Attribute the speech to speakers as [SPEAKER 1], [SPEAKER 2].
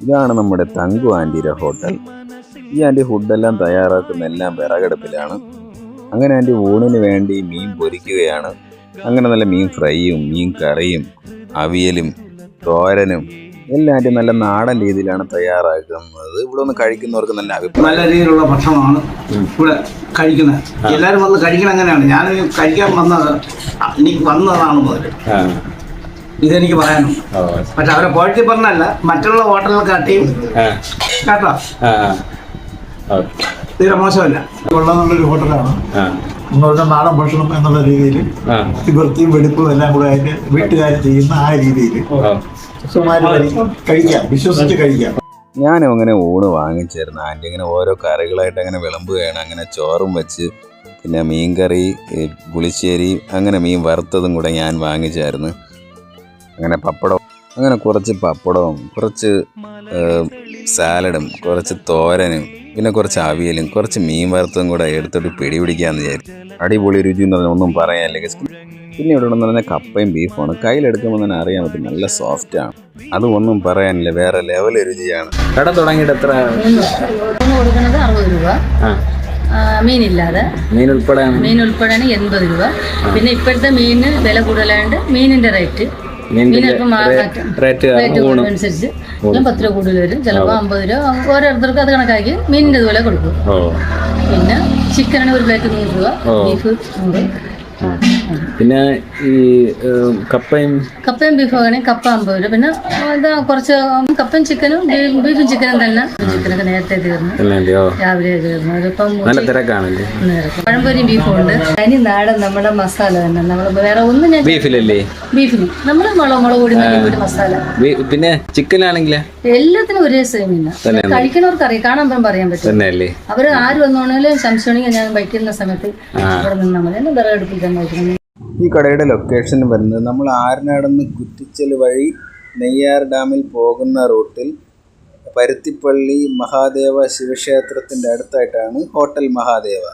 [SPEAKER 1] ഇതാണ് നമ്മുടെ തങ്കു ആൻറ്റിയുടെ ഹോട്ടൽ. ഈ ആൻറ്റി ഫുഡെല്ലാം തയ്യാറാക്കുന്ന എല്ലാം വിറകടുപ്പിലാണ്. അങ്ങനെ ആൻറ്റി ഊണിന് വേണ്ടി മീൻ പൊരിക്കുകയാണ്. അങ്ങനെ നല്ല മീൻ ഫ്രൈയും മീൻ കറിയും അവിയലും തോരനും എല്ലാം ആൻറ്റി നല്ല നാടൻ രീതിയിലാണ് തയ്യാറാക്കുന്നത്. ഇവിടെ ഒന്ന് കഴിക്കുന്നവർക്ക് നല്ല അഭിപ്രായം.
[SPEAKER 2] നല്ല രീതിയിലുള്ള ഭക്ഷണമാണ് ഇവിടെ കഴിക്കുന്നത്. എല്ലാവരും വന്ന് കഴിക്കണം. അങ്ങനെയാണ് ഞാൻ കഴിക്കാൻ വന്നതാണ് മുതൽ ഇതെനിക്ക് പറയാനും. പക്ഷെ അവരെ ക്വാളിറ്റി പറഞ്ഞല്ല, മറ്റുള്ള ഹോട്ടലുകൾക്കാട്ടിയും കേട്ടോ തീരെ മോശമല്ല.
[SPEAKER 3] കൊള്ളാന്നുള്ളൊരു ഹോട്ടലാണ്. നിങ്ങളുടെ നാടൻ ഭക്ഷണം എന്നുള്ള രീതിയിൽ വൃത്തിയും വെടിപ്പും എല്ലാം കൂടെ അതിന്റെ വീട്ടുകാർ ചെയ്യുന്ന ആ രീതിയിൽ കഴിക്കാം, വിശ്വസിച്ച് കഴിക്കാം.
[SPEAKER 1] ഞാനും അങ്ങനെ ഊണ് വാങ്ങിച്ചേർന്ന് ആൻറ്റി ഇങ്ങനെ ഓരോ കറികളായിട്ട് അങ്ങനെ വിളമ്പുകയാണ്. അങ്ങനെ ചോറും വെച്ച് പിന്നെ മീൻകറി, പുളിശ്ശേരി, അങ്ങനെ മീൻ വറുത്തതും കൂടെ ഞാൻ വാങ്ങിച്ചായിരുന്നു. അങ്ങനെ പപ്പടവും, അങ്ങനെ കുറച്ച് പപ്പടവും കുറച്ച് സാലഡും കുറച്ച് തോരനും പിന്നെ കുറച്ച് അവിയലും കുറച്ച് മീൻ വറുത്തതും കൂടെ എടുത്തിട്ട് പിടിപിടിക്കാമെന്ന് വിചാരിച്ചു. അടിപൊളി രുചി എന്ന് പറഞ്ഞാൽ ഒന്നും പറയാനില്ല. പിന്നെ ഇവിടെ ഉണ്ടെന്ന് പറഞ്ഞാൽ കപ്പയും ബീഫുമാണ്. കയ്യിലെടുക്കുമ്പോൾ തന്നെ അറിയാൻ പറ്റും, നല്ല സോഫ്റ്റാണ്. അതും ഒന്നും പറയാനില്ല, വേറെ ലെവൽ രുചിയാണ്.
[SPEAKER 4] കട തുടങ്ങിയിട്ട് എത്ര?
[SPEAKER 5] കൊടുക്കുന്നത് 60 രൂപ, മീനില്ലാതെ. മീൻ ഉൾപ്പെടെയാണ് 80 രൂപ. പിന്നെ ഇപ്പോഴത്തെ മീനിന് വില കൂടുതലായതുകൊണ്ട് മീനിന്റെ റേറ്റ് അനുസരിച്ച് 10 രൂപ കൂടുതൽ വരും, ചിലപ്പോൾ 50 രൂപ. ഓരോരുത്തർക്കും അത് കണക്കാക്കി മീനിന്റെ ഇതുപോലെ കൊടുക്കും. പിന്നെ ചിക്കനാണ് ഒരു പ്ലേറ്റ് 100 രൂപ, ബീഫ് 100.
[SPEAKER 4] പിന്നെ ഈ കപ്പയും ബീഫും ആണെങ്കിൽ കപ്പ 50 രൂപ. പിന്നെ എന്താ കുറച്ച് കപ്പയും ചിക്കനും ബീഫും ചിക്കനും തന്നെ. ചിക്കനൊക്കെ നേരത്തെ തീർന്നു, രാവിലെ തീർന്നു. അതിപ്പം പഴംപൊരിയും ബീഫും ഉണ്ട്. തനി നാടൻ നമ്മുടെ മസാല തന്നെ. നമ്മൾ വേറെ ഒന്നും ഞാൻ ബീഫിന് നമ്മൾ മുളക് പൊടി മസാല. പിന്നെ ചിക്കനാണെങ്കിൽ
[SPEAKER 5] എല്ലാത്തിനും ഒരേ സെയിമില്ല. കഴിക്കണവർക്ക് അറിയാം, കാണാൻ പറയാൻ പറ്റും. അവര് ആര് വന്നോണെങ്കിലും സംശയമാണെങ്കിൽ ഞാൻ വയ്ക്കുന്ന സമയത്ത് ഇവിടെ നിന്നാൽ മതി. എന്നെ വിറകടുപ്പിൽ തന്നെ വയ്ക്കണം.
[SPEAKER 1] ഈ കടയുടെ ലൊക്കേഷൻ വരുന്നത് നമ്മൾ ആരനാടുന്ന് കുറ്റിച്ചൽ വഴി നെയ്യാർ ഡാമിൽ പോകുന്ന റൂട്ടിൽ പരുത്തിപ്പള്ളി മഹാദേവ ശിവക്ഷേത്രത്തിൻ്റെ അടുത്തായിട്ടാണ് ഹോട്ടൽ മഹാദേവ.